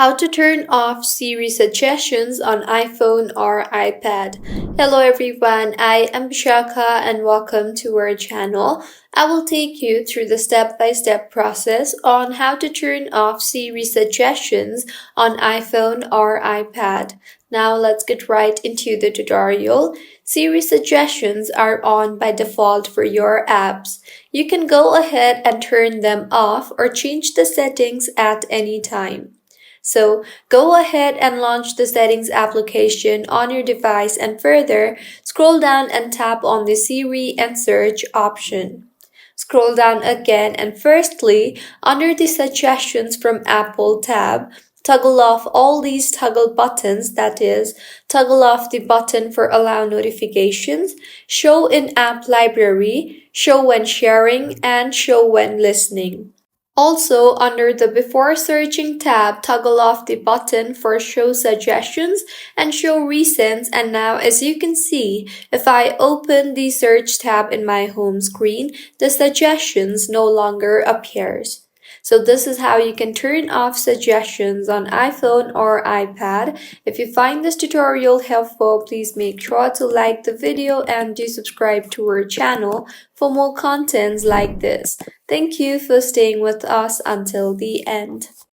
How to turn off Siri suggestions on iPhone or iPad. Hello everyone, I am Shaka and welcome to our channel. I will take you through the step-by-step process on how to turn off Siri suggestions on iPhone or iPad. Now let's get right into the tutorial. Siri suggestions are on by default for your apps. You can go ahead and turn them off or change the settings at any time. So go ahead and launch the settings application on your device and further scroll down and tap on the Siri and search option. Scroll down again and firstly, under the suggestions from Apple tab, toggle off all these toggle buttons, that is, toggle off the button for allow notifications, show in app library, show when sharing, and show when listening. Also, under the Before Searching tab, toggle off the button for Show Suggestions and Show Recents. And now, as you can see, if I open the Search tab in my home screen, the suggestions no longer appears. So this is how you can turn off suggestions on iPhone or iPad. If you find this tutorial helpful, please make sure to like the video and do subscribe to our channel for more contents like this. Thank you for staying with us until the end.